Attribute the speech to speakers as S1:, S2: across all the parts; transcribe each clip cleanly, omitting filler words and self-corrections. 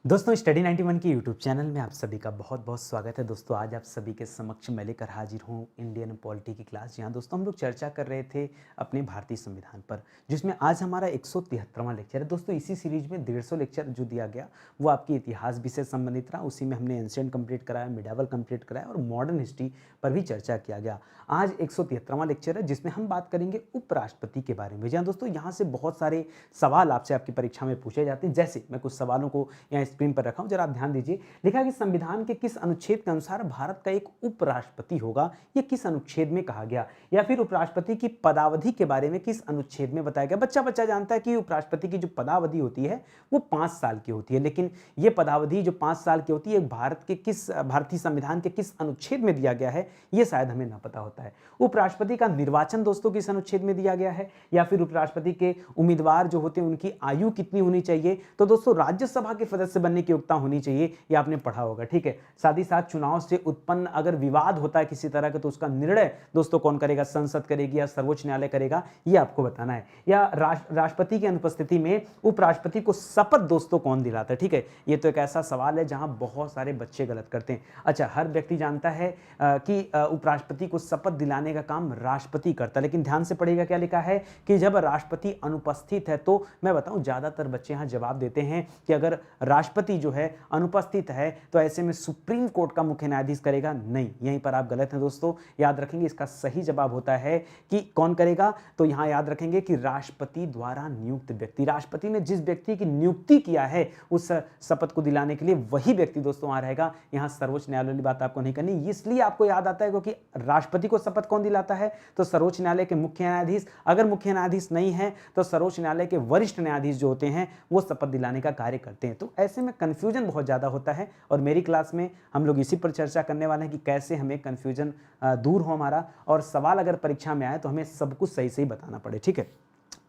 S1: दोस्तों स्टडी 91 के YouTube channel में आप सभी का बहुत बहुत स्वागत है। दोस्तों आज आप सभी के समक्ष मैं लेकर हाजिर हूँ इंडियन पॉलिटी की क्लास। जहाँ दोस्तों हम लोग चर्चा कर रहे थे अपने भारतीय संविधान पर, जिसमें आज हमारा 173वां लेक्चर है। दोस्तों इसी सीरीज में 150 लेक्चर जो दिया गया वो आपकी इतिहास विषय से संबंधित रहा। उसी में हमने एंशिएंट कंप्लीट कराया, मिडावल कंप्लीट कराया और मॉडर्न हिस्ट्री पर भी चर्चा किया गया। आज 173वां लेक्चर है जिसमें हम बात करेंगे उपराष्ट्रपति के बारे में। जहाँ दोस्तों यहाँ से बहुत सारे सवाल आपसे आपकी परीक्षा में पूछे जाते हैं। जैसे मैं कुछ सवालों को यहाँ स्क्रीन पर रखा हूं, जरा आप ध्यान दीजिए। लिखा है कि संविधान के किस अनुच्छेद के अनुसार भारत का एक उपराष्ट्रपति होगा, यह किस अनुच्छेद में कहा गया, या फिर उपराष्ट्रपति की पदावधि के बारे में किस अनुच्छेद में बताया गया। बच्चा बच्चा जानता है कि उपराष्ट्रपति की जो पदावधि होती है वो 5 साल की होती है, लेकिन यह पदावधि जो 5 साल की होती है भारतीय संविधान के किस अनुच्छेद में दिया गया है, यह शायद हमें ना पता होता है। उपराष्ट्रपति का निर्वाचन दोस्तों किस अनुच्छेद में दिया गया है, या फिर उपराष्ट्रपति के उम्मीदवार जो होते हैं उनकी आयु कितनी होनी चाहिए। तो दोस्तों राज्यसभा के सदस्य बनने की योग्यता होनी चाहिए, ये आपने पढ़ा होगा, ठीक है। साथ ही साथ चुनाव से उत्पन्न अगर विवाद होता है किसी तरह का, तो उसका निर्णय दोस्तों कौन करेगा, संसद करेगी या सर्वोच्च न्यायालय करेगा, ये आपको बताना है। या राष्ट्रपति की अनुपस्थिति में उपराष्ट्रपति को शपथ दोस्तों कौन दिलाता है, ठीक है। ये तो एक ऐसा सवाल है जहां बहुत सारे बच्चे गलत करते हैं। अच्छा, हर व्यक्ति जानता है कि उपराष्ट्रपति को शपथ दिलाने का काम राष्ट्रपति करता है, लेकिन ध्यान से पढ़िएगा क्या लिखा है कि जब राष्ट्रपति अनुपस्थित है, तो मैं बताऊं ज्यादातर बच्चे यहां जवाब देते हैं कि अगर राष्ट्रपति जो है अनुपस्थित है तो ऐसे में सुप्रीम कोर्ट का मुख्य न्यायाधीश करेगा। नहीं, यहीं पर आप गलत हैं दोस्तों। याद रखेंगे इसका सही जवाब होता है कि कौन करेगा, तो यहां याद रखेंगे कि राष्ट्रपति द्वारा नियुक्त व्यक्ति, राष्ट्रपति ने जिस व्यक्ति की नियुक्ति किया है उस शपथ को दिलाने के लिए, वही व्यक्ति दोस्तों वहां रहेगा। यहां सर्वोच्च न्यायालय वाली बात आपको नहीं करनी, इसलिए आपको याद आता है क्योंकि राष्ट्रपति को शपथ कौन दिलाता है, तो सर्वोच्च न्यायालय के मुख्य न्यायाधीश। अगर मुख्य न्यायाधीश नहीं है तो सर्वोच्च न्यायालय के वरिष्ठ न्यायाधीश जो होते हैं वो शपथ दिलाने का कार्य करते हैं। तो ऐसे में कंफ्यूजन बहुत ज्यादा होता है, और मेरी क्लास में हम लोग इसी पर चर्चा करने वाले हैं कि कैसे हमें कंफ्यूजन दूर हो हमारा, और सवाल अगर परीक्षा में आए तो हमें सब कुछ सही सही बताना पड़े, ठीक है।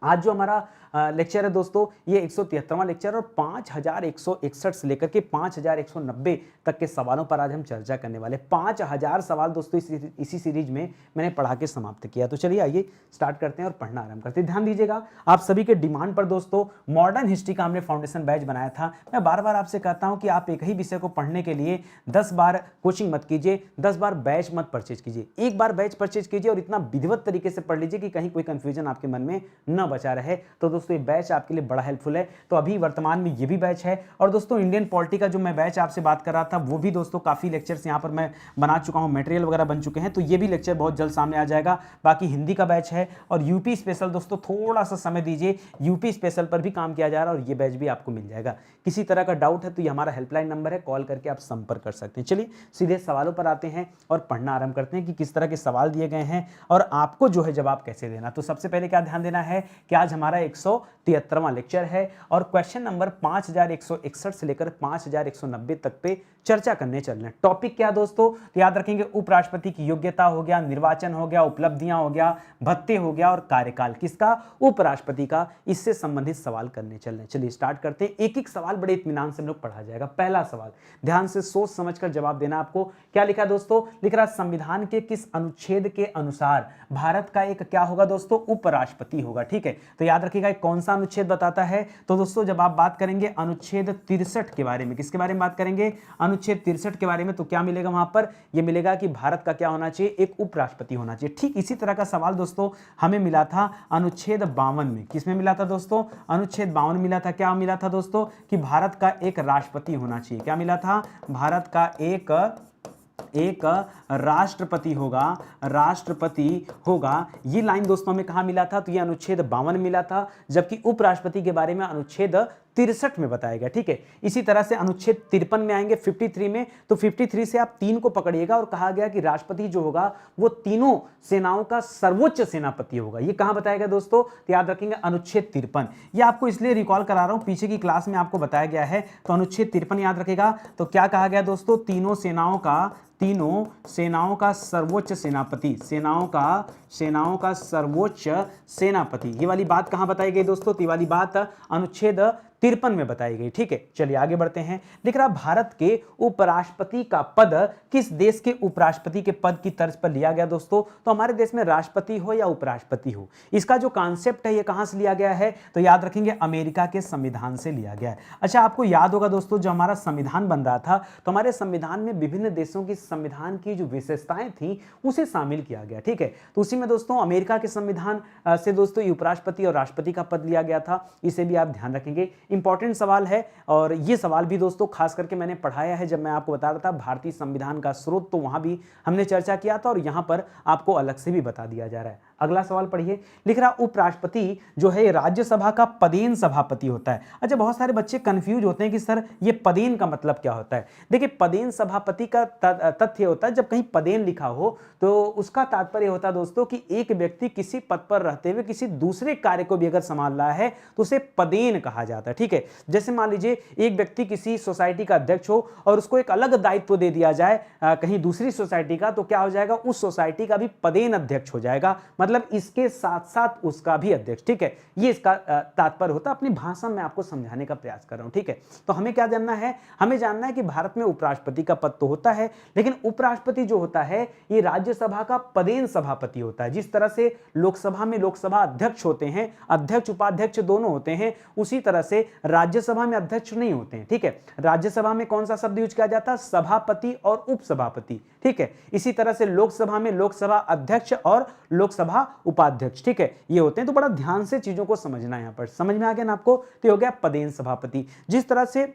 S1: आज जो हमारा लेक्चर है दोस्तों ये 173वां लेक्चर, और 5161 से लेकर के 5190 तक के सवालों पर आज हम चर्चा करने वाले। 5000 सवाल दोस्तों इसी सीरीज में मैंने पढ़ा के समाप्त किया। तो चलिए आइए स्टार्ट करते हैं और पढ़ना आरंभ करते हैं। ध्यान दीजिएगा, आप सभी के डिमांड पर दोस्तों मॉडर्न हिस्ट्री का हमने फाउंडेशन बैच बनाया था। मैं बार बार आपसे कहता हूं कि आप एक ही विषय को पढ़ने के लिए 10 बार कोचिंग मत कीजिए, 10 बार बैच मत परचेज कीजिए। एक बार बैच परचेज कीजिए और इतना विधिवत तरीके से पढ़ लीजिए कि कहीं कोई कंफ्यूजन आपके मन में न बचा रहे। तो दोस्तों ये बैच आपके लिए बड़ा हेल्पफुल है। तो अभी वर्तमान में ये भी बैच है, और दोस्तों इंडियन पॉलिटी का जो मैं बैच आपसे बात कर रहा था वो भी दोस्तों काफी लेक्चर्स यहाँ पर मैं बना चुका हूँ, मटेरियल वगैरह बन चुके हैं, तो ये भी लेक्चर बहुत जल्द सामने आ जाएगा। बाकी हिंदी का बैच है, और यूपी स्पेशल दोस्तों थोड़ा सा समय दीजिए, यूपी स्पेशल पर भी काम किया जा रहा है और ये बैच भी आपको मिल जाएगा। किसी तरह का डाउट है तो ये हमारा हेल्पलाइन नंबर है, कॉल करके आप संपर्क कर सकते हैं। चलिए सीधे सवालों पर आते हैं और पढ़ना आरंभ करते हैं कि किस तरह के सवाल दिए गए हैं और आपको जो है जवाब कैसे देना। तो सबसे पहले क्या ध्यान देना है कि आज हमारा 173वां लेक्चर है, और क्वेश्चन नंबर 5161 से लेकर 5190 तक पे चर्चा करने चल रहे हैं। टॉपिक क्या दोस्तों, तो याद रखेंगे उपराष्ट्रपति की योग्यता हो गया, निर्वाचन हो गया, उपलब्धियां हो गया, भत्ते हो गया, और कार्यकाल किसका, उपराष्ट्रपति का। इससे संबंधित सवाल करने चल रहे हैं। चलिए स्टार्ट करते हैं। एक एक सवाल बड़े इत्मीनान से हम लोग पढ़ा जाएगा। पहला सवाल ध्यान से सोच समझकर जवाब देना आपको। क्या लिखा दोस्तों, लिख रहा संविधान के किस अनुच्छेद के अनुसार भारत का एक क्या होगा दोस्तों, उपराष्ट्रपति होगा, ठीक है। तो याद रखिएगा कौन सा अनुच्छेद बताता है, तो दोस्तों जब आप बात करेंगे अनुच्छेद 63 के बारे में, किसके बारे में बात करेंगे, अनुच्छेद 63 के बारे में, तो क्या मिलेगा वहां पर, यह मिलेगा कि भारत का क्या होना चाहिए, एक उपराष्ट्रपति होना चाहिए। ठीक इसी तरह का सवाल दोस्तों हमें मिला था अनुच्छेद 52 में। किसमें मिला था दोस्तों, अनुच्छेद 52 मिला था। क्या मिला था दोस्तों कि भारत का एक राष्ट्रपति होना चाहिए। क्या मिला था, भारत का एक राष्ट्रपति होगा। ये लाइन दोस्तों में कहां मिला था, तो ये अनुच्छेद 52 मिला था, जबकि उपराष्ट्रपति के बारे में अनुच्छेद 63 में बताया गया, ठीक है। इसी तरह से अनुच्छेद 53 में आएंगे 53 में, तो 53 से आप 3 को पकड़िएगा, और कहा गया कि राष्ट्रपति जो होगा वो तीनों सेनाओं का सर्वोच्च सेनापति होगा। ये कहां बताया गया दोस्तों, तो याद रखेंगे अनुच्छेद 53। ये आपको इसलिए रिकॉल करा रहा हूं, पीछे की क्लास में आपको बताया गया है, तो अनुच्छेद 53 याद रखेगा। तो क्या कहा गया दोस्तों, तीनों सेनाओं का तीनों सेनाओं का सर्वोच्च सेनापति, सेनाओं का सर्वोच्च सेनापति। ये वाली बात कहां बताई गई दोस्तों? तो ये वाली बात अनुच्छेद 53 में बताई गई। ठीक है, चलिए आगे बढ़ते हैं। दिख रहा भारत के उपराष्ट्रपति का पद किस देश के उपराष्ट्रपति के पद की तर्ज पर लिया गया दोस्तों? तो हमारे देश में राष्ट्रपति हो या उपराष्ट्रपति हो, इसका जो कॉन्सेप्ट है ये कहां से लिया गया है? तो याद रखेंगे अमेरिका के संविधान से लिया गया है। अच्छा, आपको याद होगा दोस्तों, जो हमारा संविधान बन रहा था तो हमारे संविधान में विभिन्न देशों की संविधान की जो विशेषताएं थी उसे शामिल किया गया। ठीक है, तो उसी में दोस्तों अमेरिका के संविधान से दोस्तों उपराष्ट्रपति और राष्ट्रपति का पद लिया गया था। इसे भी आप ध्यान रखेंगे, इंपॉर्टेंट सवाल है। और ये सवाल भी दोस्तों खास करके मैंने पढ़ाया है जब मैं आपको बता रहा था भारतीय संविधान का स्रोत, तो वहां भी हमने चर्चा किया था और यहां पर आपको अलग से भी बता दिया जा रहा है। अगला सवाल पढ़िए, लिख रहा उपराष्ट्रपति जो है राज्यसभा का पदेन सभापति होता है। अच्छा, बहुत सारे बच्चे कंफ्यूज होते हैं कि सर ये पदेन का मतलब क्या होता है। देखिए, पदेन सभापति का तथ्य होता है, जब कहीं पदेन लिखा हो तो उसका तात्पर्य होता है दोस्तों कि एक व्यक्ति किसी पद पर रहते हुए किसी दूसरे कार्य को भी अगर संभाल रहा है तो उसे पदेन कहा जाता है। ठीक है, जैसे मान लीजिए एक व्यक्ति किसी सोसाइटी का अध्यक्ष हो और उसको एक अलग दायित्व दे दिया जाए कहीं दूसरी सोसाइटी का, तो क्या हो जाएगा? उस सोसाइटी का भी पदेन अध्यक्ष हो जाएगा, मतलब इसके साथ साथ उसका भी अध्यक्ष। ठीक है, ये इसका तात्पर्य होता है। अपनी भाषा में आपको समझाने का प्रयास कर रहा हूं। ठीक है, तो हमें क्या जानना है? हमें जानना है कि भारत में उपराष्ट्रपति का पद तो होता है, लेकिन उपराष्ट्रपति जो होता है ये राज्यसभा का पदेन सभापति होता है। जिस तरह से लोकसभा में लोकसभा अध्यक्ष होते हैं, अध्यक्ष उपाध्यक्ष दोनों होते हैं, उसी तरह से राज्यसभा में अध्यक्ष नहीं होते हैं। ठीक है, राज्यसभा में कौन सा शब्द यूज किया जाता है? सभापति और उपसभापति। ठीक है, इसी तरह से लोकसभा में लोकसभा अध्यक्ष और लोकसभा उपाध्यक्ष। ठीक है, ये होते हैं। तो बड़ा ध्यान से चीजों को समझना है। यहां पर समझ में आ गया ना आपको? तो हो गया पदेन सभापति। जिस तरह से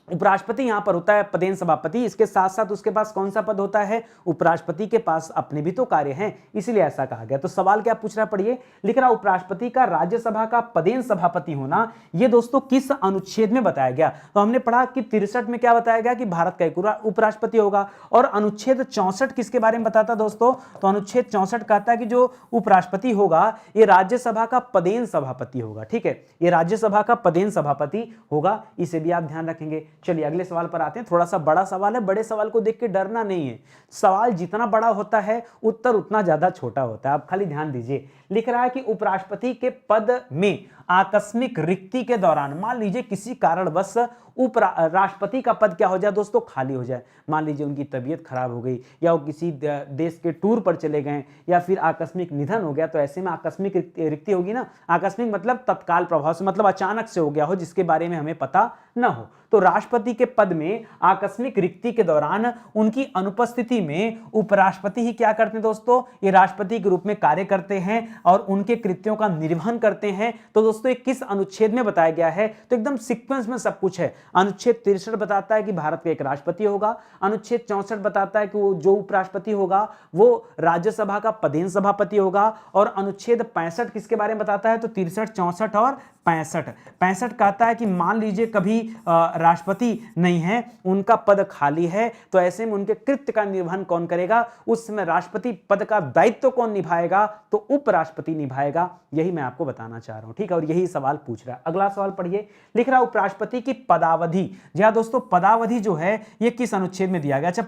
S1: उपराष्ट्रपति यहां पर होता है पदेन सभापति, इसके साथ साथ उसके पास कौन सा पद होता है? उपराष्ट्रपति के पास अपने भी तो कार्य हैं, इसीलिए ऐसा कहा गया। तो सवाल क्या पूछ रहा है? पढ़िए, लिख रहा उपराष्ट्रपति का राज्यसभा का पदेन सभापति होना ये दोस्तों किस अनुच्छेद में बताया गया? तो हमने पढ़ा कि 63 में क्या बताया गया कि भारत का एक उपराष्ट्रपति होगा। और अनुच्छेद 64 किसके बारे में बताता दोस्तों? तो अनुच्छेद 64 कहता है कि जो उपराष्ट्रपति होगा ये राज्यसभा का पदेन सभापति होगा। ठीक है, ये राज्यसभा का पदेन सभापति होगा, इसे भी आप ध्यान रखेंगे। चलिए अगले सवाल पर आते हैं। थोड़ा सा बड़ा सवाल है, बड़े सवाल को देख के डरना नहीं है। सवाल जितना बड़ा होता है उत्तर उतना ज्यादा छोटा होता है, आप खाली ध्यान दीजिए। लिख रहा है कि उपराष्ट्रपति के पद में आकस्मिक रिक्ति के दौरान, मान लीजिए किसी कारणवश राष्ट्रपति का पद क्या हो जाए दोस्तों? खाली हो जाए। मान लीजिए उनकी तबीयत खराब हो गई या वो किसी देश के टूर पर चले गए या फिर आकस्मिक निधन हो गया, तो ऐसे में आकस्मिक रिक्ति होगी ना। आकस्मिक मतलब तत्काल प्रभाव से, मतलब अचानक से हो गया हो जिसके बारे में हमें पता न हो। तो राष्ट्रपति के पद में आकस्मिक रिक्ति के दौरान उनकी अनुपस्थिति में उपराष्ट्रपति ही क्या करते हैं दोस्तों? ये राष्ट्रपति के रूप में कार्य करते हैं और उनके कृत्यों का निर्वहन करते हैं। तो दोस्तों ये किस अनुच्छेद में बताया गया है? तो एकदम सीक्वेंस में सब कुछ है। अनुच्छेद 63 बताता है कि भारत का एक राष्ट्रपति होगा। अनुच्छेद 64 बताता है कि वो जो उपराष्ट्रपति होगा वो राज्यसभा का पदेन सभापति होगा। और अनुच्छेद 65 किसके बारे में बताता है? तो 63, 64 और 65 कहता है कि मान लीजिए कभी राष्ट्रपति नहीं है, उनका पद खाली है, तो ऐसे में उनके कृत्य का निर्वहन कौन करेगा? उस समय राष्ट्रपति पद का दायित्व कौन निभाएगा? तो उपराष्ट्रपति निभाएगा। यही मैं आपको बताना चाह रहा हूं। ठीक है, और यही सवाल पूछ रहा है। अगला सवाल पढ़िए, लिख रहा उपराष्ट्रपति की पदावधि। जी हाँ दोस्तों, पदावधि जो है ये किस अनुच्छेद में दिया गया? अच्छा,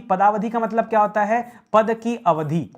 S1: पदावधि का मतलब क्या होता है? पद की अवधि।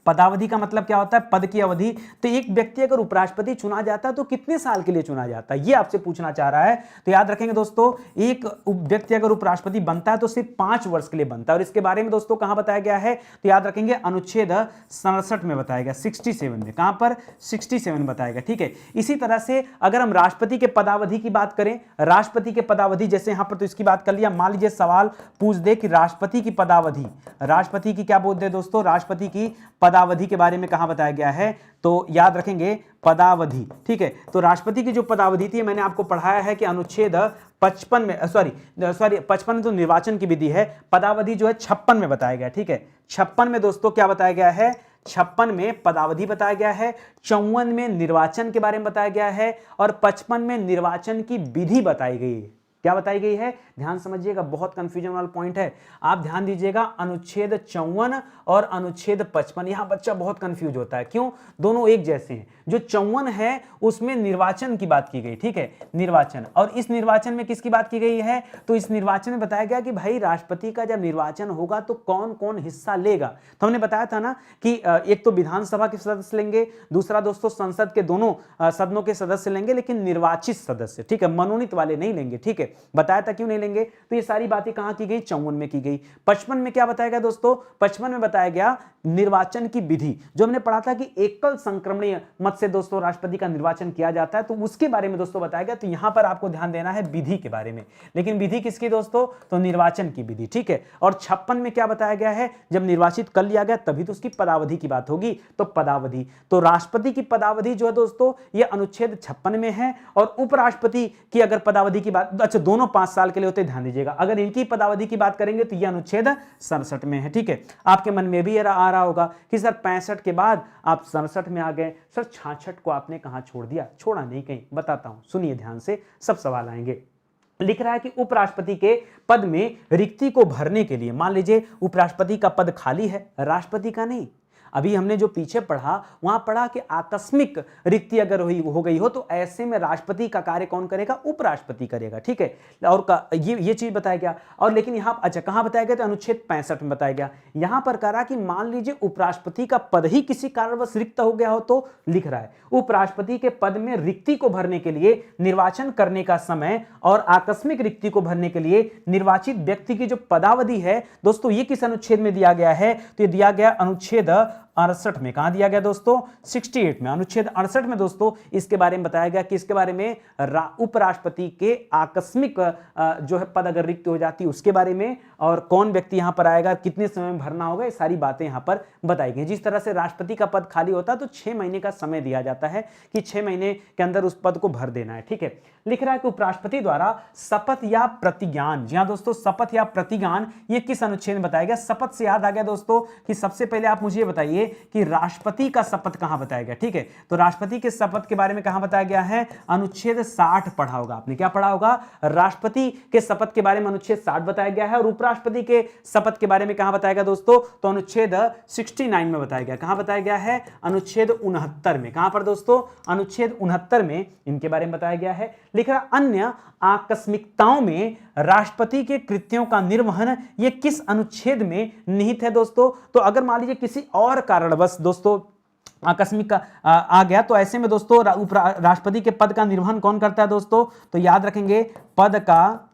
S1: पदावधि का मतलब क्या होता है? पद की अवधि। तो एक व्यक्ति अगर उपराष्ट्रपति चुना जाता है तो कितने साल के लिए चुना जाता है, ये आपसे पूछना चाह रहा है। तो याद रखेंगे दोस्तों, एक व्यक्ति अगर उपराष्ट्रपति बनता है तो सिर्फ 5 वर्ष के लिए बनता है। और इसके बारे में दोस्तों कहां बताया गया है? तो याद रखेंगे अनुच्छेद 67 में बताया गया, 67 में। कहां पर? 67 बताया गया। ठीक है, इसी तरह से अगर हम राष्ट्रपति के पदावधि की बात करें, राष्ट्रपति के पदावधि जैसे यहां पर तो इसकी बात कर लिया। मान लीजिए सवाल पूछ दे कि राष्ट्रपति की पदावधि, राष्ट्रपति की क्या बोल दे दोस्तों? राष्ट्रपति की पदावधि के बारे में कहां बताया गया है? तो याद रखेंगे पदावधि। ठीक है, तो राष्ट्रपति की जो पदावधि थी मैंने आपको पढ़ाया है कि अनुच्छेद 55 में, सॉरी 55 तो निर्वाचन की विधि है, पदावधि जो है 56 में बताया गया। ठीक है, 56 में दोस्तों क्या बताया गया है? 56 में पदावधि बताया गया है, 54 में निर्वाचन के बारे में बताया गया है और 55 में निर्वाचन की विधि बताई गई है। क्या बताई गई है, ध्यान समझिएगा, बहुत कंफ्यूजन वाला पॉइंट है। आप ध्यान दीजिएगा, अनुच्छेद 54 और अनुच्छेद 55, यहां बच्चा बहुत कंफ्यूज होता है। क्यों, दोनों एक जैसे हैं। जो 54 है उसमें निर्वाचन की बात की गई, ठीक है, निर्वाचन, और इस निर्वाचन में किसकी बात की गई है, तो इस निर्वाचन में बताया गया कि भाई राष्ट्रपति का जब निर्वाचन होगा तो कौन कौन हिस्सा लेगा। तो हमने बताया था ना कि एक तो विधानसभा के सदस्य लेंगे, दूसरा दोस्तों संसद के दोनों सदनों के सदस्य लेंगे, लेकिन निर्वाचित सदस्य, ठीक है, मनोनीत वाले नहीं लेंगे, ठीक है, बताया था क्यों नहीं लेंगे। तो ये सारी बातें कहां की गई, 54 में की गई। 55 में क्या बताया गया दोस्तों, 55 में बताया गया निर्वाचन की विधि, जो हमने पढ़ा था कि एकल संक्रमणीय मत से दोस्तों राष्ट्रपति का निर्वाचन किया जाता है, तो उसके बारे में दोस्तों बताया गया। तो यहां पर आपको ध्यान देना है विधि के बारे में, लेकिन विधि किसकी दोस्तों, तो निर्वाचन की विधि, ठीक है। और 56 में क्या बताया गया है, जब निर्वाचित कर लिया गया तभी तो उसकी पदावधि की बात होगी, तो पदावधि, तो राष्ट्रपति की पदावधि जो है दोस्तों ये अनुच्छेद 56 में है, और उपराष्ट्रपति की अगर पदावधि की बात, अच्छा दोनों 5 साल के लिए होते, ध्यान दीजिएगा, अगर इनकी पदावधि की बात करेंगे तो यह अनुच्छेद 67 में है, ठीक है। आपके मन में भी आ रहा होगा कि सर 65 के बाद आप 67 में आ गए, सर 66 को आपने कहां छोड़ दिया, छोड़ा नहीं कहीं, बताता हूं, सुनिए ध्यान से, सब सवाल आएंगे। लिख रहा है कि उपराष्ट्रपति के पद में रिक्ति को भरने के लिए, मान लीजिए उपराष्ट्रपति का पद खाली है, राष्ट्रपति का नहीं। अभी हमने जो पीछे पढ़ा वहां पढ़ा कि आकस्मिक रिक्ति अगर हो गई हो तो ऐसे में राष्ट्रपति का कार्य कौन करेगा, उपराष्ट्रपति करेगा, ठीक है। और ये चीज बताया गया। और लेकिन यहां अच्छा कहां बताया गया, तो अनुच्छेद 65 में बताया गया। यहां पर कह रहा कि मान लीजिए उपराष्ट्रपति का पद ही किसी कारणवश रिक्त हो गया हो, तो लिख रहा है उपराष्ट्रपति के पद में रिक्ति को भरने के लिए निर्वाचन करने का समय और आकस्मिक रिक्ति को भरने के लिए निर्वाचित व्यक्ति की जो पदावधि है दोस्तों, ये किस अनुच्छेद में दिया गया है, तो ये दिया गया अनुच्छेद 68 में। कहां दिया गया दोस्तों, 68 में, अनुच्छेद 68 में दोस्तों इसके बारे में बताया गया कि इसके बारे में उपराष्ट्रपति के आकस्मिक जो है पद अगर रिक्त हो जाती है उसके बारे में, और कौन व्यक्ति यहां पर आएगा, कितने समय में भरना होगा, ये सारी बातें यहां पर बताई गई। जिस तरह से राष्ट्रपति का पद खाली होता है तो 6 महीने का समय दिया जाता है कि 6 महीने के अंदर उस पद को भर देना है, ठीक है। लिख रहा है कि उपराष्ट्रपति द्वारा शपथ या प्रतिज्ञान, जी हां दोस्तों, शपथ या प्रतिज्ञान ये किस अनुच्छेद में बताया गया। शपथ से याद आ गया दोस्तों कि सबसे पहले आप मुझे बताइए कि राष्ट्रपति का शपथ कहां बताया गया, ठीक है। तो राष्ट्रपति के शपथ के बारे में कहां बताया गया है, अनुच्छेद 60 पढ़ा होगा आपने, क्या पढ़ा होगा, राष्ट्रपति के शपथ के बारे में अनुच्छेद 60 बताया गया है। और उपराष्ट्रपति के शपथ के बारे में कहां बताया गया दोस्तों, तो अनुच्छेद 69 में बताया गया। कहां बताया गया है, अनुच्छेद 69 में। कहां पर दोस्तों, अनुच्छेद 69 में इनके बारे में बताया गया है। लिख रहा अन्य आकस्मिकताओं में राष्ट्रपति के कृत्यों का निर्वहन, ये किस अनुच्छेद में निहित है दोस्तों। तो अगर मान लीजिए किसी और कारणवश दोस्तों आकस्मिक आ गया, तो ऐसे में दोस्तों राष्ट्रपति के पद का निर्वहन कौन करता है दोस्तों, तो याद रखेंगे पद का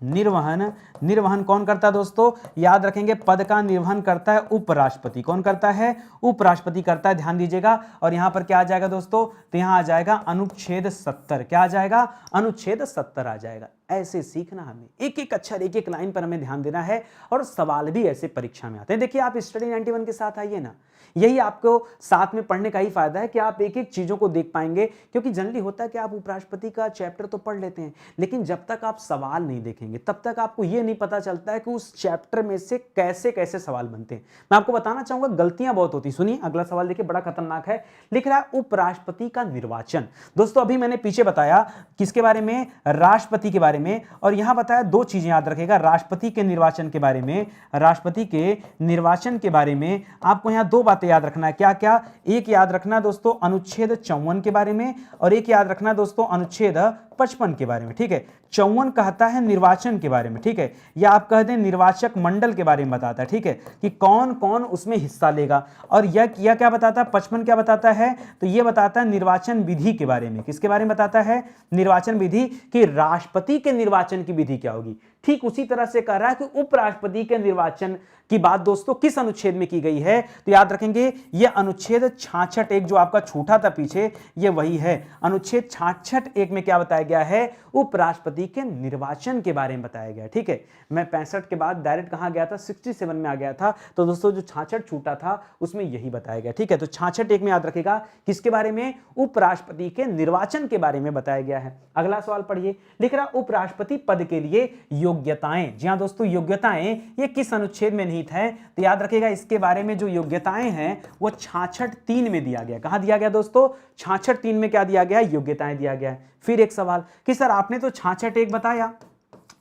S1: निर्वहन कौन करता है दोस्तों, याद रखेंगे पद का निर्वहन करता है उपराष्ट्रपति। कौन करता है, उपराष्ट्रपति करता है, ध्यान दीजिएगा। और यहां पर क्या आ जाएगा दोस्तों, तो यहां आ जाएगा अनुच्छेद 70। क्या आ जाएगा, अनुच्छेद 70 आ जाएगा। ऐसे सीखना हमें, एक एक अक्षर एक एक लाइन पर हमें ध्यान देना है, और सवाल भी ऐसे परीक्षा में आते हैं। देखिए आप स्टडी 91 के साथ आइए ना, यही आपको साथ में पढ़ने का ही फायदा है कि आप एक एक चीजों को देख पाएंगे। क्योंकि जनरली होता है कि आप उपराष्ट्रपति का चैप्टर तो पढ़ लेते हैं, लेकिन जब तक आप सवाल नहीं देखेंगे तब तक आपको यह नहीं पता चलता है कि उस चैप्टर में से कैसे कैसे सवाल बनते हैं। मैं आपको बताना चाहूंगा गलतियां बहुत होती। सुनिए अगला सवाल देखिए, बड़ा खतरनाक है। लिख रहा है उपराष्ट्रपति का निर्वाचन। दोस्तों अभी मैंने पीछे बताया किसके बारे में, राष्ट्रपति के बारे में, और यहां बताया दो चीजें याद रखेगा, राष्ट्रपति के निर्वाचन के बारे में, राष्ट्रपति के निर्वाचन के बारे में आपको यहां दो बातें याद रखना है। क्या क्या, एक याद रखना दोस्तों अनुच्छेद 54 के बारे में, और एक याद रखना दोस्तों अनुच्छेद 55 के बारे में, ठीक है। 54 कहता है निर्वाचन के बारे में, ठीक है, या आप कह दें निर्वाचक मंडल के बारे में बताता है, ठीक है, कि कौन कौन उसमें हिस्सा लेगा। और यह क्या बताता है, 55 क्या बताता है, तो यह बताता है निर्वाचन विधि के बारे में। किसके बारे में बताता है, निर्वाचन विधि, कि राष्ट्रपति के निर्वाचन की विधि क्या होगी। ठीक उसी तरह से कह रहा है कि उपराष्ट्रपति के निर्वाचन की बात दोस्तों किस अनुच्छेद में की गई है, तो याद रखेंगे यह अनुच्छेद 66 एक जो आपका छूटा था पीछे, यह वही है। अनुच्छेद 66 एक में क्या बताया गया है, उपराष्ट्रपति के निर्वाचन के बारे में बताया गया, ठीक है। मैं 65 के बाद डायरेक्ट कहां गया था, 67 में आ गया था। तो दोस्तों जो 66 छूटा था उसमें यही बताया गया, ठीक है। तो 66 एक में याद रखेगा किसके बारे में, उपराष्ट्रपति के निर्वाचन के बारे में बताया गया है। अगला सवाल पढ़िए। लिख रहा उपराष्ट्रपति पद के लिए योग्यताएं, जी हाँ दोस्तों योग्यताएं, ये किस अनुच्छेद में निहित है? तो याद रखिएगा इसके बारे में जो योग्यताएं हैं वो 66(3) में दिया गया। कहां दिया गया दोस्तों? 66(3) में क्या दिया गया है? योग्यताएं दिया गया है। फिर एक सवाल कि सर आपने तो 66(1) बताया,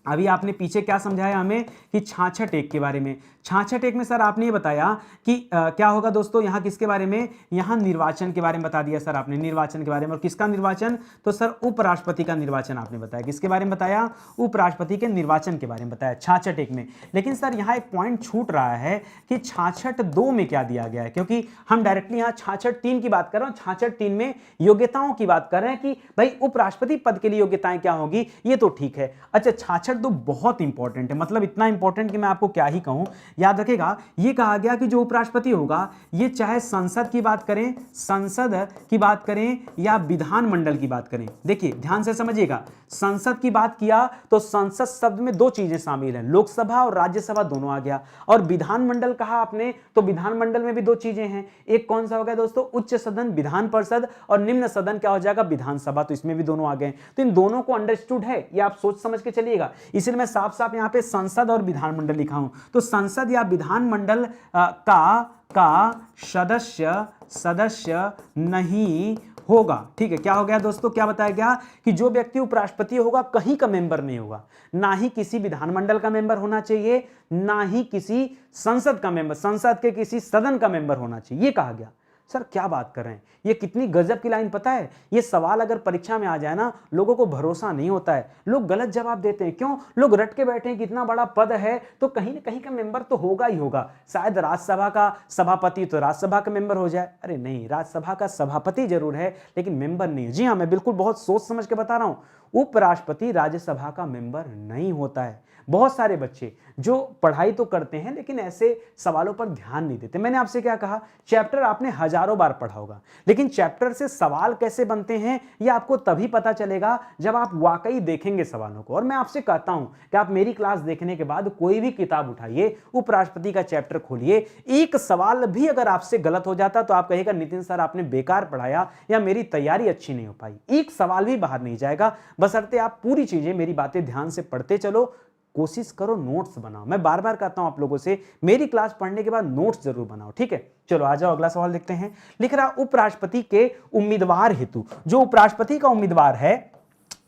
S1: अभी आपने पीछे क्या समझाया हमें कि 66(1) के बारे में। 66(1) में सर आपने ये बताया कि क्या होगा दोस्तों यहाँ किसके बारे में? यहाँ निर्वाचन के बारे में बता दिया सर आपने, निर्वाचन के बारे में। और किसका निर्वाचन? तो सर उपराष्ट्रपति का निर्वाचन आपने बताया। किसके बारे में बताया? उपराष्ट्रपति के निर्वाचन के बारे में बताया 66(1) में। लेकिन सर यहाँ एक पॉइंट छूट रहा है कि 66(2) में क्या दिया गया है, क्योंकि हम डायरेक्टली यहाँ 66(3) की बात कर रहे हैं, 66(3) में योग्यताओं की बात कर रहे हैं कि भाई उपराष्ट्रपति पद के लिए योग्यताएं क्या होगी, ये तो ठीक है। अच्छा 66(2) बहुत इंपॉर्टेंट है, मतलब इतना इंपॉर्टेंट कि मैं आपको क्या ही कहूं। याद रखेगा ये कहा गया कि जो उपराष्ट्रपति होगा ये चाहे संसद की बात करें, संसद की बात करें या विधानमंडल की बात करें। देखिए ध्यान से समझिएगा, संसद की बात किया तो संसद शब्द में दो चीजें शामिल हैं, लोकसभा और राज्यसभा दोनों आ गया। और विधानमंडल कहा आपने तो विधानमंडल में भी दो चीजें हैं, एक कौन सा हो गया दोस्तों? उच्च सदन विधान परिषद, और निम्न सदन क्या हो जाएगा? विधानसभा। तो इसमें भी दोनों आ गए। तो इन दोनों को अंडरस्टूड है, ये आप सोच समझ के चलिएगा। इसलिए मैं साफ साफ यहां पे संसद और विधानमंडल लिखा हूं। तो संसद या विधानमंडल का सदस्य नहीं होगा। ठीक है, क्या हो गया दोस्तों? क्या बताया गया कि जो व्यक्ति उपराष्ट्रपति होगा कहीं का मेंबर नहीं होगा, ना ही किसी विधानमंडल का मेंबर होना चाहिए, ना ही किसी संसद का मेंबर, संसद के किसी सदन का मेंबर होना चाहिए, ये कहा गया। सर क्या बात कर रहे हैं, ये कितनी गजब की लाइन पता है? ये सवाल अगर परीक्षा में आ जाए ना, लोगों को भरोसा नहीं होता है, लोग गलत जवाब देते हैं। क्यों? लोग रट के बैठे हैं कि इतना बड़ा पद है तो कहीं ना कहीं का मेंबर तो होगा ही होगा, शायद राज्यसभा का सभापति तो राज्यसभा का मेंबर हो जाए। अरे नहीं, राज्यसभा का सभापति जरूर है लेकिन मेंबर नहीं। जी हाँ, मैं बिल्कुल बहुत सोच समझ के बता रहा हूं, उपराष्ट्रपति राज्यसभा का मेंबर नहीं होता है। बहुत सारे बच्चे जो पढ़ाई तो करते हैं लेकिन ऐसे सवालों पर ध्यान नहीं देते। मैंने आपसे क्या कहा, चैप्टर आपने हजारों बार पढ़ा होगा, लेकिन चैप्टर से सवाल कैसे बनते हैं ये आपको तभी पता चलेगा जब आप वाकई देखेंगे सवालों को। और मैं आपसे कहता हूं कि आप मेरी क्लास देखने के बाद कोई भी किताब उठाइए, उपराष्ट्रपति का चैप्टर खोलिए, एक सवाल भी अगर आपसे गलत हो जाता तो आप कहिएगा नितिन सर आपने बेकार पढ़ाया या मेरी तैयारी अच्छी नहीं हो पाई। एक सवाल भी बाहर नहीं जाएगा, बशर्ते आप पूरी चीजें, मेरी बातें ध्यान से पढ़ते चलो, कोशिश करो नोट्स बनाओ। मैं बार बार कहता हूं आप लोगों से, मेरी क्लास पढ़ने के बाद नोट्स जरूर बनाओ। ठीक है, चलो आ जाओ अगला सवाल देखते हैं। लिख रहा उपराष्ट्रपति के उम्मीदवार हेतु, जो उपराष्ट्रपति का उम्मीदवार है,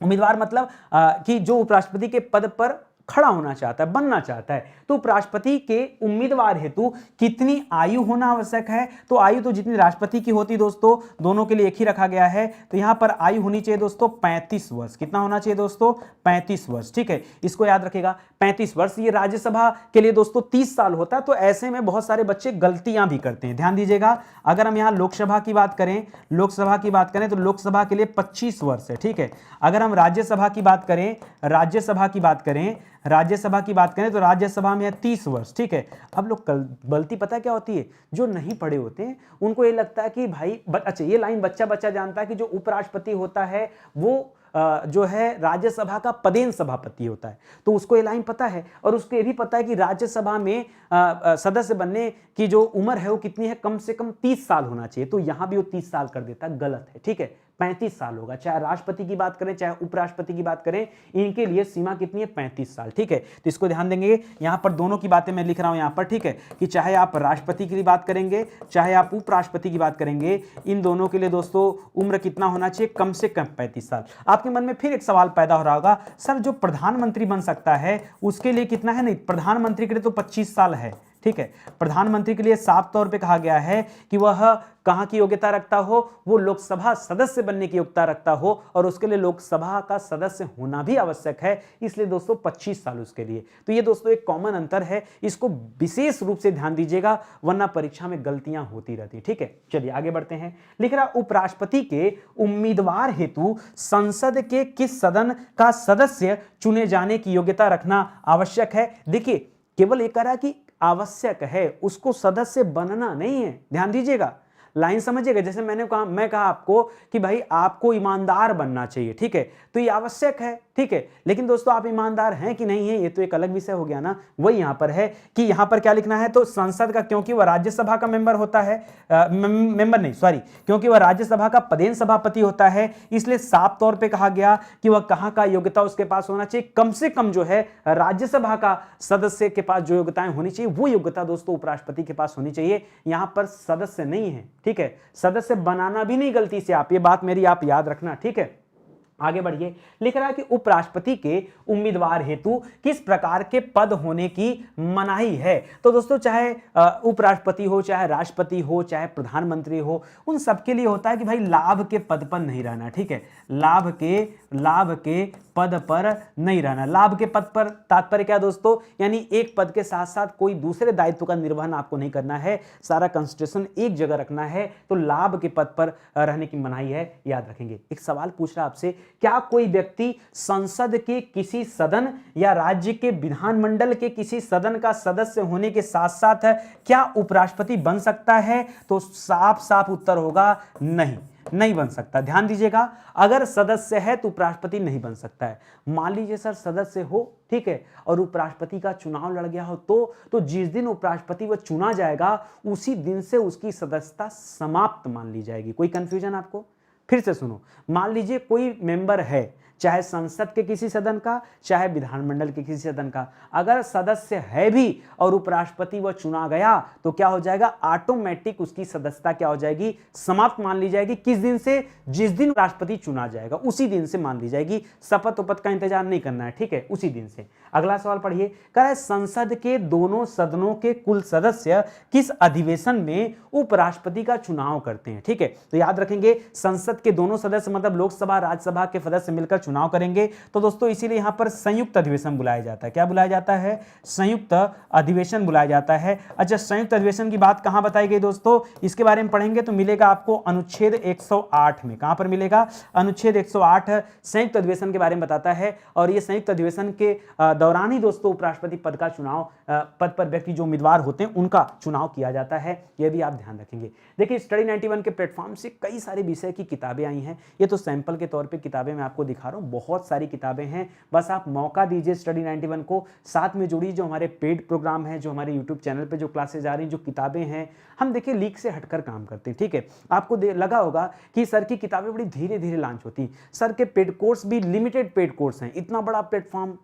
S1: उम्मीदवार मतलब कि जो उपराष्ट्रपति के पद पर खड़ा होना चाहता है, बनना चाहता है, तो उपराष्ट्रपति के उम्मीदवार हेतु कितनी आयु होना आवश्यक है? तो आयु तो जितनी राष्ट्रपति की होती दोस्तों, दोनों के लिए एक ही रखा गया है। तो यहां पर आयु होनी चाहिए दोस्तों 35 वर्ष। कितना होना चाहिए दोस्तों? 35 वर्ष। ठीक है, इसको याद रखेगा 35 वर्ष। ये राज्यसभा के लिए दोस्तों 30 साल होता है, तो ऐसे में बहुत सारे बच्चे गलतियां भी करते हैं, ध्यान दीजिएगा। अगर हम यहां लोकसभा की बात करें, लोकसभा की बात करें तो लोकसभा के लिए 25 वर्ष है। ठीक है, अगर हम राज्यसभा की बात करें, राज्यसभा की बात करें, राज्यसभा की बात करें तो राज्यसभा में है 30 वर्ष। ठीक है, अब लोग गलती पता क्या होती है, जो नहीं पढ़े होते हैं उनको ये लगता है कि भाई अच्छा, ये लाइन बच्चा बच्चा जानता है कि जो उपराष्ट्रपति होता है वो जो है राज्यसभा का पदेन सभापति होता है, तो उसको ये लाइन पता है। और उसको ये भी पता है कि राज्यसभा में सदस्य बनने की जो उम्र है वो कितनी है, कम से कम 30 साल होना चाहिए। तो यहां भी वो 30 साल कर देता, गलत है। ठीक है, 35 साल होगा। चाहे राष्ट्रपति की बात करें चाहे उपराष्ट्रपति की बात करें, इनके लिए सीमा कितनी है? 35 साल। ठीक है, तो इसको ध्यान देंगे। यहां पर दोनों की बातें मैं लिख रहा हूं यहां पर। ठीक है, कि चाहे आप राष्ट्रपति की बात करेंगे चाहे आप उपराष्ट्रपति की बात करेंगे, इन दोनों के लिए दोस्तों उम्र कितना होना चाहिए? कम से कम 35 साल। आपके मन में फिर एक सवाल पैदा हो रहा होगा, सर जो प्रधानमंत्री बन सकता है उसके लिए कितना है? नहीं, प्रधानमंत्री के लिए तो 25 साल है। ठीक है, प्रधानमंत्री के लिए साफ तौर पे कहा गया है कि वह कहां की योग्यता रखता हो, वो लोकसभा सदस्य बनने की योग्यता रखता हो, और उसके लिए लोकसभा का सदस्य होना भी आवश्यक है। इसलिए दोस्तों 25 साल उसके लिए। तो ये दोस्तों एक कॉमन अंतर है, इसको विशेष रूप से ध्यान दीजिएगा वरना परीक्षा में गलतियां होती रहती। ठीक है, चलिए आगे बढ़ते हैं। लिख रहा उपराष्ट्रपति के उम्मीदवार हेतु संसद के किस सदन का सदस्य चुने जाने की योग्यता रखना आवश्यक है? देखिए केवल एक कह रहा कि आवश्यक है, उसको सदस्य बनना नहीं है, ध्यान दीजिएगा। लाइन समझिएगा। जैसे मैं कहा आपको कि भाई आपको ईमानदार बनना चाहिए, ठीक है, तो ये आवश्यक है, ठीक है, लेकिन दोस्तों आप ईमानदार हैं कि नहीं है ये तो एक अलग विषय हो गया ना। वही यहां पर है कि यहां पर क्या लिखना है, तो संसद का, क्योंकि वह राज्यसभा का मेंबर होता है, मेंबर नहीं सॉरी, क्योंकि वह राज्यसभा का पदेन सभापति होता है, इसलिए साफ तौर पे कहा गया कि वह कहां का योग्यता उसके पास होना चाहिए, कम से कम जो है राज्यसभा का सदस्य के पास जो योग्यताएं होनी चाहिए वो योग्यता दोस्तों उपराष्ट्रपति के पास होनी चाहिए। यहां पर सदस्य नहीं है, ठीक है, सदस्य बनाना भी नहीं गलती से, आप ये बात मेरी आप याद रखना, ठीक है। आगे बढ़िए, लिख रहा है कि उपराष्ट्रपति के उम्मीदवार हेतु किस प्रकार के पद होने की मनाही है। तो दोस्तों चाहे उपराष्ट्रपति हो, चाहे राष्ट्रपति हो, चाहे प्रधानमंत्री हो, उन सबके लिए होता है कि भाई लाभ के पद पर नहीं रहना, ठीक है, लाभ के पद पर नहीं रहना। लाभ के पद पर तात्पर्य क्या दोस्तों, यानी एक पद के साथ साथ कोई दूसरे दायित्व का निर्वहन आपको नहीं करना है, सारा कंसंट्रेशन एक जगह रखना है, तो लाभ के पद पर रहने की मनाही है, याद रखेंगे। एक सवाल पूछ रहा आपसे, क्या कोई व्यक्ति संसद के किसी सदन या राज्य के विधानमंडल के किसी सदन का सदस्य होने के साथ साथ क्या उपराष्ट्रपति बन सकता है? तो साफ साफ उत्तर होगा नहीं बन सकता। ध्यान दीजिएगा, अगर सदस्य है तो उपराष्ट्रपति नहीं बन सकता है। मान लीजिए सर सदस्य हो, ठीक है, और उपराष्ट्रपति का चुनाव लड़ गया हो, तो जिस दिन उपराष्ट्रपति वह चुना जाएगा उसी दिन से उसकी सदस्यता समाप्त मान ली जाएगी। कोई कंफ्यूजन आपको? फिर से सुनो, मान लीजिए कोई मेंबर है, चाहे संसद के किसी सदन का, चाहे विधानमंडल के किसी सदन का, अगर सदस्य है भी और उपराष्ट्रपति वह चुना गया तो क्या हो जाएगा, ऑटोमेटिक उसकी सदस्यता क्या हो जाएगी, समाप्त मान ली जाएगी। किस दिन से? जिस दिन राष्ट्रपति चुना जाएगा उसी दिन से मान ली जाएगी। शपथ उपथ का इंतजार नहीं करना है, ठीक है, उसी दिन से। अगला सवाल पढ़िए, कह रहा है संसद के दोनों सदनों के कुल सदस्य किस अधिवेशन में उपराष्ट्रपति का चुनाव करते हैं? ठीक है, तो याद रखेंगे संसद के दोनों सदस्य मतलब लोकसभा राज्यसभा के सदस्य मिलकर चुनाव करेंगे, तो दोस्तों इसीलिए यहां पर संयुक्त अधिवेशन बुलाया जाता है। क्या बुलाया जाता है? संयुक्त अधिवेशन बुलाया जाता है। अच्छा, संयुक्त अधिवेशन की बात कहां बताई गई दोस्तों, इसके बारे में पढ़ेंगे तो मिलेगा आपको अनुच्छेद 108 में। कहां पर मिलेगा? अनुच्छेद 108 संयुक्त अधिवेशन के बारे में बताता है, और यह संयुक्त अधिवेशन के दौरान ही दोस्तों उपराष्ट्रपति पद का चुनाव, पद पर व्यक्ति जो उम्मीदवार होते हैं उनका चुनाव किया जाता है। यह भी आप ध्यान रखेंगे। देखिए स्टडी 91 के प्लेटफॉर्म से कई सारे विषय की किताबें आई हैं, ये तो सैंपल के तौर पे किताबें मैं आपको दिखा रहा हूं, बहुत सारी किताबें हैं, बस आप मौका दीजिए स्टडी 91 को, साथ में जुड़ी जो हमारे पेड प्रोग्राम है, जो हमारे यूट्यूब चैनल पे जो क्लासेज आ रही हैं, जो किताबें हैं, हम देखिए लीक से हटकर काम करते हैं, ठीक है। आपको लगा होगा कि सर की किताबें बड़ी धीरे धीरे लॉन्च होती हैं, सर के पेड कोर्स भी लिमिटेड पेड कोर्स हैं, इतना बड़ा प्लेटफॉर्म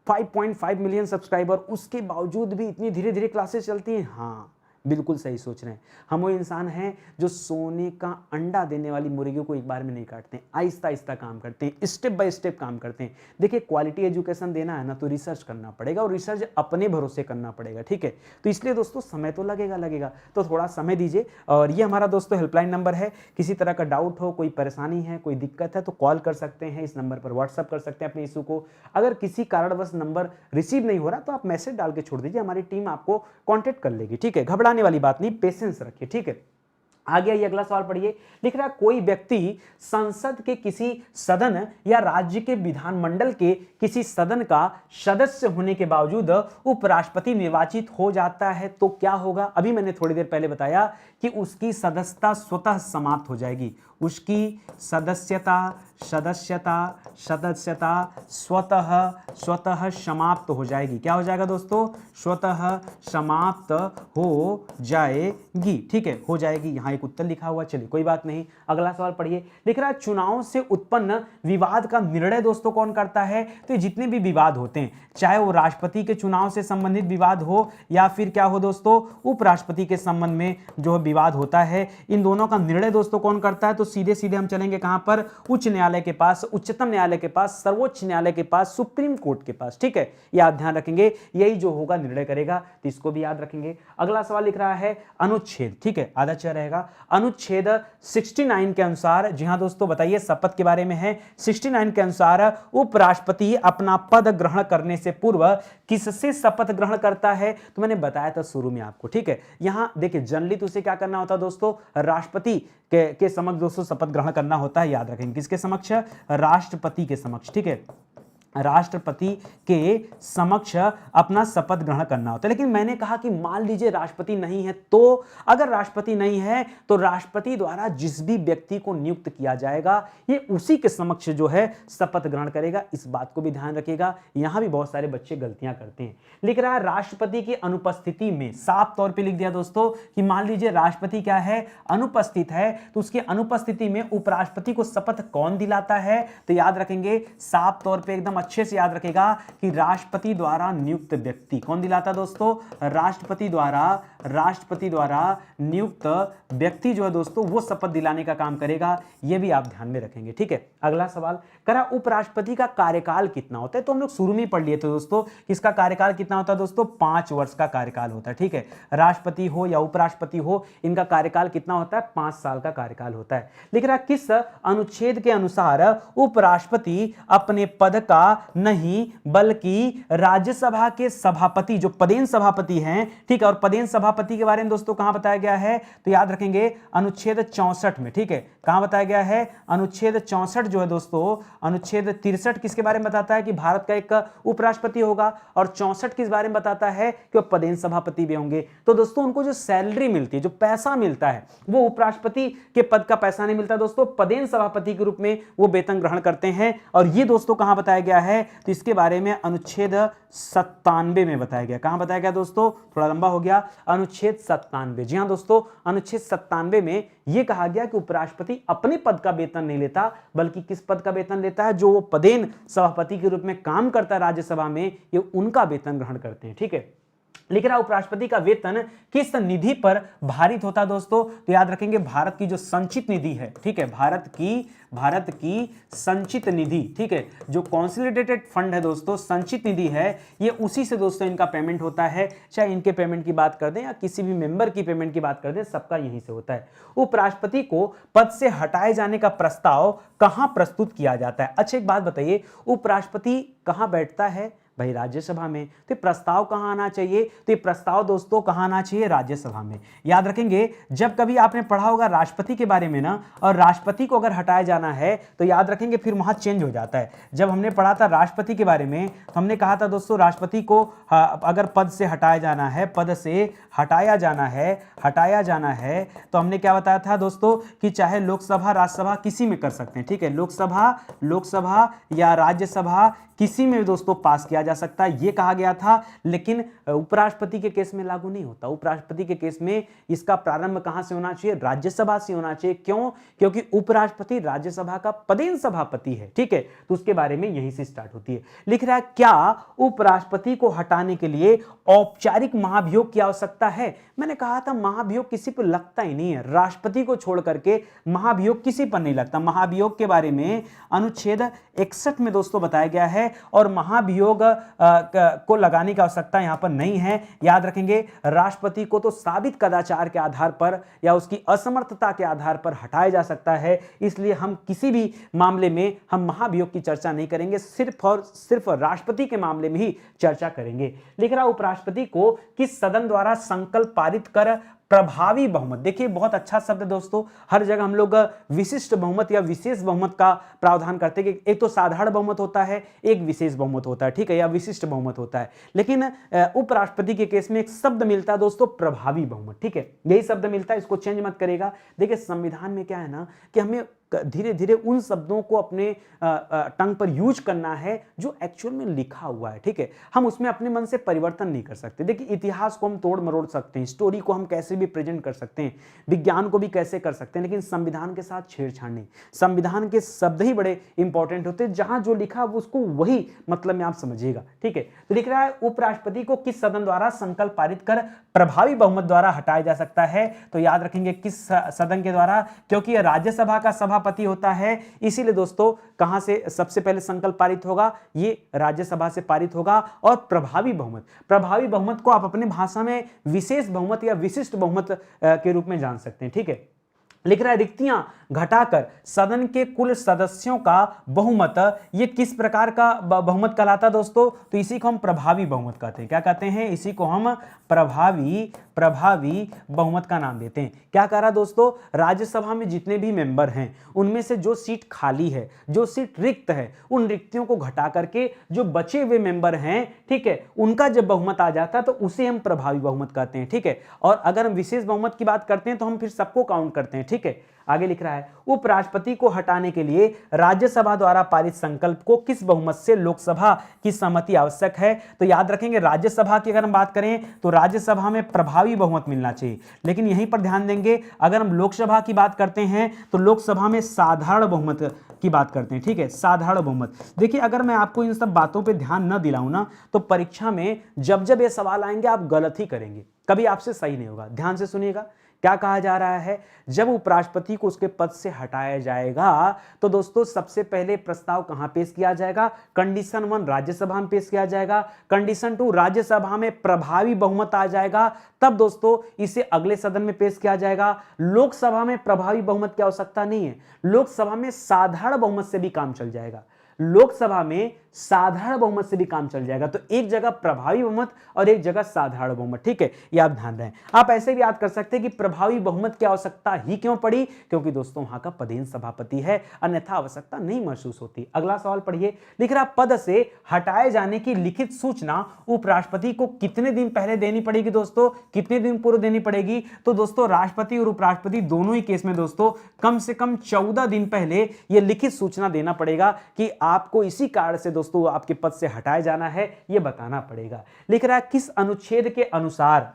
S1: 5.5 मिलियन सब्सक्राइबर, उसके बावजूद भी इतनी धीरे धीरे क्लासेस चलती हैं। हाँ बिल्कुल सही सोच रहे हैं, हम वो इंसान हैं जो सोने का अंडा देने वाली मुर्गियों को एक बार में नहीं काटते हैं, आहिस्ता आहिस्ता काम करते हैं, स्टेप बाय स्टेप काम करते हैं। देखिए क्वालिटी एजुकेशन देना है ना तो रिसर्च करना पड़ेगा, और रिसर्च अपने भरोसे करना पड़ेगा, ठीक है। तो इसलिए दोस्तों समय तो लगेगा, तो थोड़ा समय दीजिए। और ये हमारा दोस्तों हेल्पलाइन नंबर है, किसी तरह का डाउट हो, कोई परेशानी है, कोई दिक्कत है तो कॉल कर सकते हैं, इस नंबर पर व्हाट्सअप कर सकते हैं अपने इशू को। अगर किसी कारणवश नंबर रिसीव नहीं हो रहा तो आप मैसेज डाल के छोड़ दीजिए, हमारी टीम आपको कॉन्टेक्ट कर लेगी, ठीक है। घबराने वाली बात नहीं, पेशेंस रखिए, ठीक है। आगे आइए अगला सवाल पढ़िए, लिख रहा है कोई व्यक्ति संसद के किसी सदन या राज्य के विधानमंडल के किसी सदन का सदस्य होने के बावजूद उपराष्ट्रपति निर्वाचित हो जाता है तो क्या होगा? अभी मैंने थोड़ी देर पहले बताया कि उसकी सदस्यता स्वतः समाप्त हो जाएगी, उसकी सदस्यता स्वतः समाप्त हो जाएगी। क्या हो जाएगा दोस्तों? स्वतः समाप्त हो जाएगी, ठीक है, हो जाएगी। यहां एक उत्तर लिखा हुआ, चलिए कोई बात नहीं। अगला सवाल पढ़िए, लिख रहा है चुनाव से उत्पन्न विवाद का निर्णय दोस्तों कौन करता है? तो जितने भी विवाद होते हैं, चाहे वो राष्ट्रपति के चुनाव से संबंधित विवाद हो या फिर क्या हो दोस्तों उपराष्ट्रपति के संबंध में जो विवाद होता है, इन दोनों का निर्णय दोस्तों कौन करता है? तो सीधे सीधे हम चलेंगे कहां पर? उच्च न्यायालय के पास, उच्चतम न्यायालय के पास, सर्वोच्च न्यायालय के पास, सुप्रीम कोर्ट के पास, ठीक है। यह आप ध्यान रखेंगे, यही जो होगा निर्णय करेगा, तो इसको भी याद रखेंगे। अगला सवाल लिख रहा है अनुच्छेद, ठीक है, आधा चल रहेगा। अनुच्छेद 69 के अनुसार, जी हां दोस्तों बताइए, शपथ के बारे में है। 69 के अनुसार उपराष्ट्रपति अपना पद ग्रहण करने से पूर्व किससे शपथ ग्रहण करता है? तो मैंने बताया था शुरू में आपको, ठीक है। यहां देखिए जनरली तो उसे क्या करना होता है दोस्तों? राष्ट्रपति के समक्ष दोस्तों शपथ ग्रहण करना होता है, याद रखेंगे। किसके समक्ष? राष्ट्रपति के समक्ष, ठीक है, राष्ट्रपति के समक्ष अपना शपथ ग्रहण करना होता है। लेकिन मैंने कहा कि मान लीजिए राष्ट्रपति नहीं है, तो अगर राष्ट्रपति नहीं है तो राष्ट्रपति द्वारा जिस भी व्यक्ति को नियुक्त किया जाएगा ये उसी के समक्ष जो है शपथ ग्रहण करेगा। इस बात को भी ध्यान रखिएगा, यहां भी बहुत सारे बच्चे गलतियां करते हैं। लिख रहा है राष्ट्रपति की अनुपस्थिति में, साफ तौर पर लिख दिया दोस्तों कि मान लीजिए राष्ट्रपति क्या है, अनुपस्थित है, तो उसकी अनुपस्थिति में उपराष्ट्रपति को शपथ कौन दिलाता है? तो याद रखेंगे, साफ तौर पर एकदम अच्छे से याद रखेगा कि राष्ट्रपति द्वारा नियुक्त व्यक्ति। कौन दिलाता दोस्तों? राष्ट्रपति द्वारा नियुक्त व्यक्ति जो है दोस्तों वो शपथ दिलाने का काम करेगा। यह भी आप ध्यान में रखेंगे, ठीक है। अगला सवाल करा, उपराष्ट्रपति का कार्यकाल कितना होता है? तो हम लोग शुरू में पढ़ लिए थे दोस्तों, इसका कार्यकाल कितना होता है दोस्तों? 5 वर्ष का कार्यकाल होता है, ठीक है। राष्ट्रपति हो या उपराष्ट्रपति हो, इनका कार्यकाल कितना होता है? 5 साल का कार्यकाल होता है। लिख रहा किस अनुच्छेद के अनुसार उपराष्ट्रपति अपने पद का नहीं बल्कि राज्यसभा के सभापति, जो पदेन सभापति हैं, ठीक है। और पदेन सभापति के बारे में दोस्तों कहां बताया गया है? तो याद रखेंगे अनुच्छेद 64 में, ठीक है। कहां बताया गया है? अनुच्छेद 64 जो है दोस्तों, अनुच्छेद 63 किसके बारे में बताता है? कि भारत का एक उपराष्ट्रपति होगा, और 64 किस बारे में बताता है? कि वो पदेन सभापति भी होंगे। तो दोस्तों उनको जो सैलरी मिलती है, जो पैसा मिलता है, वो उपराष्ट्रपति के पद का पैसा नहीं मिलता दोस्तों, पदेन सभापति के रूप में वो वेतन ग्रहण करते हैं। और ये दोस्तों कहां बताया गया है? तो इसके बारे में अनुच्छेद 97 में बताया गया। कहां बताया गया दोस्तों? थोड़ा लंबा हो गया, अनुच्छेद 97। जी हां दोस्तों, अनुच्छेद 97 में यह कहा गया कि उपराष्ट्रपति अपने पद का वेतन नहीं लेता, बल्कि किस पद का वेतन लेता है? जो वो पदेन सभापति के रूप में काम करता है राज्यसभा में, ये उनका वेतन ग्रहण करते हैं, ठीक है। लिख रहा उपराष्ट्रपति का वेतन किस निधि पर भारित होता है दोस्तों? तो याद रखेंगे भारत की जो संचित निधि है, ठीक है, भारत की संचित निधि, ठीक है, जो कॉन्सोलिडेटेड फंड है दोस्तों, संचित निधि है, ये उसी से दोस्तों इनका पेमेंट होता है। चाहे इनके पेमेंट की बात कर दें या किसी भी मेंबर की पेमेंट की बात कर दें, सबका यहीं से होता है। उपराष्ट्रपति को पद से हटाए जाने का प्रस्ताव कहां प्रस्तुत किया जाता है? अच्छा एक बात बताइए, उपराष्ट्रपति कहां बैठता है? भाई राज्यसभा में। तो प्रस्ताव कहां आना चाहिए? तो ये प्रस्ताव दोस्तों कहां आना चाहिए? राज्यसभा में। याद रखेंगे, जब कभी आपने पढ़ा होगा राष्ट्रपति के बारे में ना, और राष्ट्रपति को अगर हटाया जाना है तो याद रखेंगे फिर वहां चेंज हो जाता है। जब हमने पढ़ा था राष्ट्रपति के बारे में तो हमने कहा था दोस्तों राष्ट्रपति को अगर पद से हटाया जाना है, पद से हटाया जाना है तो हमने क्या बताया था दोस्तों कि चाहे लोकसभा राज्यसभा किसी में कर सकते हैं, ठीक है। लोकसभा या राज्यसभा किसी में दोस्तों पास किया जा सकता है, यह कहा गया था। लेकिन उपराष्ट्रपति के केस में लागू नहीं होता। उपराष्ट्रपति के केस में इसका प्रारंभ कहां से होना चाहिए? राज्यसभा से होना चाहिए। क्यों? क्योंकि उपराष्ट्रपति राज्यसभा का पदेन सभापति है, ठीक है। तो उसके बारे में यहीं से स्टार्ट होती है। लिख रहा है क्या उपराष्ट्रपति को हटाने के लिए औपचारिक महाभियोग की आवश्यकता है? मैंने कहा था महाभियोग किसी पर लगता ही नहीं है, राष्ट्रपति को छोड़ करके महाभियोग किसी पर नहीं लगता। महाभियोग के बारे में अनुच्छेद 61 में दोस्तों बताया गया है, और महाभियोग को लगाने की आवश्यकता यहां पर नहीं है। याद रखेंगे राष्ट्रपति को तो साबित कदाचार के आधार पर या उसकी असमर्थता के आधार पर हटाया जा सकता है, इसलिए हम किसी भी मामले में हम महाभियोग की चर्चा नहीं करेंगे, सिर्फ और सिर्फ राष्ट्रपति के मामले में ही चर्चा करेंगे। लिख रहा उपराष्ट्रपति को किस सदन द्वारा संकल्प पारित कर प्रभावी बहुमत, देखिए बहुत अच्छा शब्द दोस्तों, हर जगह हम लोग विशिष्ट बहुमत या विशेष बहुमत का प्रावधान करते हैं कि एक तो साधारण बहुमत होता है, एक विशेष बहुमत होता है, ठीक है, या विशिष्ट बहुमत होता है। लेकिन उपराष्ट्रपति के केस में एक शब्द मिलता है दोस्तों, प्रभावी बहुमत, ठीक है, यही शब्द मिलता है, इसको चेंज मत करेगा। देखिए संविधान में क्या है ना कि हमें धीरे धीरे उन शब्दों को अपने टंग पर यूज करना है जो एक्चुअल में लिखा हुआ है, ठीक है। हम उसमें अपने मन से परिवर्तन नहीं कर सकते। देखिए इतिहास को हम तोड़ मरोड़ सकते हैं, स्टोरी को हम कैसे भी प्रेजेंट कर सकते हैं, विज्ञान को भी कैसे कर सकते हैं, लेकिन संविधान के साथ छेड़छाड़ नहीं। संविधान के शब्द ही बड़े इंपॉर्टेंट होते हैं, जहां जो लिखा उसको वही मतलब में आप समझिएगा, ठीक है। तो लिख रहा है उपराष्ट्रपति को किस सदन द्वारा संकल्प पारित कर प्रभावी बहुमत द्वारा हटाया जा सकता है? तो याद रखेंगे किस सदन के द्वारा, क्योंकि राज्यसभा का सभापति होता है, इसीलिए दोस्तों कहां से सबसे पहले संकल्प पारित होगा? ये राज्यसभा से पारित होगा। और प्रभावी बहुमत को आप अपने भाषा में विशेष बहुमत या विशिष्ट बहुमत के रूप में जान सकते हैं, ठीक है। लिख रहा है रिक्तियां घटाकर सदन के कुल सदस्यों का बहुमत, ये किस प्रकार का बहुमत कहलाता है दोस्तों? तो इसी को हम प्रभावी बहुमत कहते हैं। क्या कहते हैं? इसी को हम प्रभावी बहुमत का नाम देते हैं। क्या कह रहा दोस्तों? राज्यसभा में जितने भी मेंबर हैं उनमें से जो सीट खाली है, जो सीट रिक्त है, उन रिक्तियों को घटा करके जो बचे हुए मेंबर हैं, ठीक है, उनका जब बहुमत आ जाता है तो उसे हम प्रभावी बहुमत कहते हैं। ठीक है, और अगर हम विशेष बहुमत की बात करते हैं तो हम फिर सबको काउंट करते हैं। ठीक है, आगे लिख रहा है उपराष्ट्रपति को हटाने के लिए राज्यसभा द्वारा पारित संकल्प को किस बहुमत से लोकसभा की सहमति आवश्यक है? तो याद रखेंगे राज्यसभा की अगर हम बात करें तो राज्यसभा में प्रभावी बहुमत मिलना चाहिए, लेकिन यहीं पर ध्यान देंगे अगर हम लोकसभा की बात करते हैं तो लोकसभा में साधारण बहुमत की बात करते हैं। ठीक है, साधारण बहुमत। देखिए अगर मैं आपको इन सब बातों पे ध्यान न दिलाऊं ना तो परीक्षा में जब जब ये सवाल आएंगे आप गलत ही करेंगे, कभी आपसे सही नहीं होगा। ध्यान से सुनिएगा क्या कहा जा रहा है। जब उपराष्ट्रपति को उसके पद से हटाया जाएगा तो दोस्तों सबसे पहले प्रस्ताव कहां पेश किया जाएगा? कंडीशन 1 राज्यसभा में पेश किया जाएगा, कंडीशन 2 राज्यसभा में प्रभावी बहुमत आ जाएगा, तब दोस्तों इसे अगले सदन में पेश किया जाएगा। लोकसभा में प्रभावी बहुमत की आवश्यकता नहीं है, लोकसभा में साधारण बहुमत से भी काम चल जाएगा। लोकसभा में साधारण बहुमत से भी काम चल जाएगा। तो एक जगह प्रभावी बहुमत और एक जगह साधारण बहुमत। ठीक है, ये आप ध्यान रखें। आप ऐसे भी याद कर सकते हैं कि प्रभावी बहुमत की आवश्यकता ही क्यों पड़ी? क्योंकि दोस्तों वहां का पदेन सभापति है, अन्यथा आवश्यकता नहीं महसूस होती। अगला सवाल पढ़िए, लिख रहा पद से हटाए जाने की लिखित सूचना उपराष्ट्रपति को कितने दिन पहले देनी पड़ेगी? दोस्तों कितने दिन पूर्व देनी पड़ेगी? तो दोस्तों राष्ट्रपति और उपराष्ट्रपति दोनों ही केस में दोस्तों कम से कम 14 दिन पहले यह लिखित सूचना देना पड़ेगा कि आपको इसी कारण से दोस्तों आपके पद से हटाए जाना है, यह बताना पड़ेगा। लिख रहा है किस अनुच्छेद के अनुसार,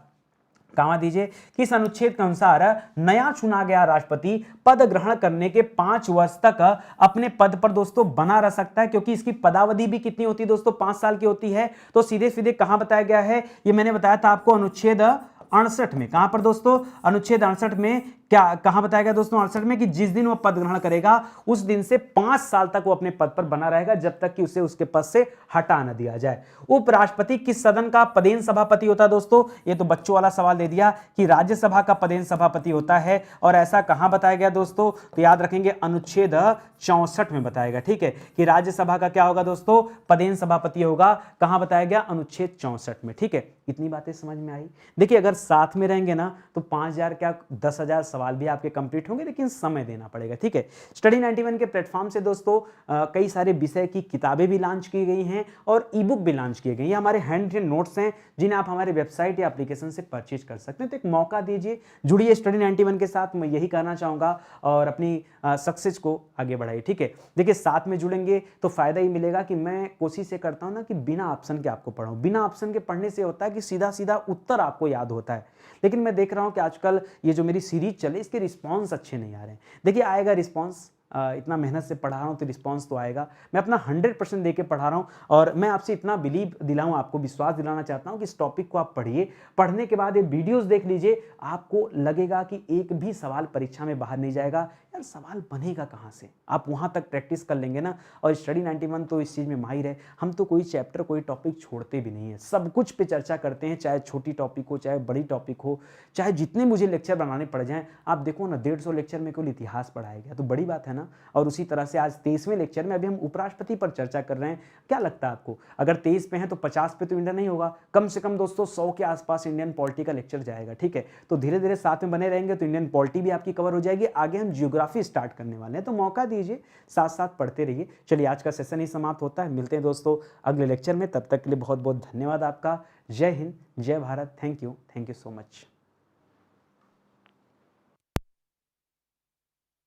S1: कहां दीजिए, किस अनुच्छेद के अनुसार नया चुना गया राष्ट्रपति पद ग्रहण करने के 5 वर्ष तक अपने पद पर दोस्तों बना रह सकता है? क्योंकि इसकी पदावधि भी कितनी होती है दोस्तों? 5 साल की होती है। तो सीधे सीधे कहां बताया गया है? ये मैंने बताया था आपको अनुच्छेद 68 में। कहां पर दोस्तों? अनुच्छेद 68 में। क्या कहां बताया गया दोस्तों? 68 में कि जिस दिन वह पद ग्रहण करेगा उस दिन से 5 साल तक वो अपने पद पर बना रहेगा, जब तक कि उसे उसके पद से हटा न दिया जाए। उपराष्ट्रपति किस सदन का पदेन सभापति होता है दोस्तों? ये तो बच्चों वाला सवाल दे दिया कि राज्यसभा का पदेन सभापति होता है। और ऐसा कहां बताया गया दोस्तों? तो याद रखेंगे अनुच्छेद 64 में बताया गया। ठीक है, कि राज्यसभा का क्या होगा दोस्तों? पदेन सभापति होगा। कहां बताया गया? अनुच्छेद 64 में। ठीक है, इतनी बातें समझ में आई। देखिए अगर साथ में रहेंगे ना तो 5000 क्या 10,000 सवाल भी आपके कंप्लीट होंगे, लेकिन समय देना पड़ेगा। ठीक है, स्टडी 91 के प्लेटफॉर्म से दोस्तों कई सारे विषय की किताबें भी लॉन्च की गई हैं और ई बुक भी लॉन्च किए गए। ये हमारे हैंड रिटन नोट्स हैं जिन्हें आप हमारे वेबसाइट या एप्लीकेशन से परचेज कर सकते हैं। तो एक मौका दीजिए, जुड़िए स्टडी 91 के साथ, मैं यही कहना चाहूँगा, और अपनी सक्सेस को आगे बढ़ाइए। ठीक है, देखिए साथ में जुड़ेंगे तो फायदा ही मिलेगा कि मैं कोशिश ये करता हूँ ना कि बिना ऑप्शन के आपको पढ़ाऊँ। बिना ऑप्शन के पढ़ने से होता है कि सीधा सीधा उत्तर आपको याद होता है, लेकिन मैं देख रहा हूं कि आजकल ये जो मेरी सीरीज चले इसके रिस्पांस अच्छे नहीं आ रहे हैं। देखिए आएगा रिस्पांस, इतना मेहनत से पढ़ा रहा हूं तो रिस्पांस तो आएगा। मैं अपना 100% देके पढ़ा रहा हूं और मैं आपसे इतना बिलीव दिलाऊं, आपको विश्वास दिलाना चाहता हूं कि इस टॉपिक को आप पढ़िए। पढ़ने के बाद ये वीडियोस देख लीजिए, आपको लगेगा कि एक भी सवाल परीक्षा में बाहर नहीं जाएगा। यार सवाल बनेगा कहाँ से? आप वहाँ तक प्रैक्टिस कर लेंगे ना। और स्टडी 91 तो इस चीज़ में माहिर है। हम तो कोई चैप्टर कोई टॉपिक छोड़ते भी नहीं है, सब कुछ पे चर्चा करते हैं, चाहे छोटी टॉपिक हो चाहे बड़ी टॉपिक हो, चाहे जितने मुझे लेक्चर बनाने पड़ जाएं। आप देखो ना 150 लेक्चर में केवल इतिहास पढ़ाया गया, तो बड़ी बात है ना। और उसी तरह से आज 23वें लेक्चर में अभी हम उपराष्ट्रपति पर चर्चा कर रहे हैं। क्या लगता है आपको, अगर 23 पे हैं तो 50 पे तो इंडिया नहीं होगा, कम से कम दोस्तों 100 के आसपास इंडियन पॉलिटी का लेक्चर जाएगा। ठीक है, तो धीरे धीरे साथ में बने रहेंगे तो इंडियन पॉलिटी भी आपकी कवर हो जाएगी। आगे हम जियोग्राफी स्टार्ट करने वाले हैं, तो मौका दीजिए, साथ साथ पढ़ते रहिए। चलिए आज का सेशन ही समाप्त होता है, मिलते हैं दोस्तों अगले लेक्चर में। तब तक के लिए बहुत बहुत धन्यवाद आपका। जय हिंद, जय Bharat. Thank you so much.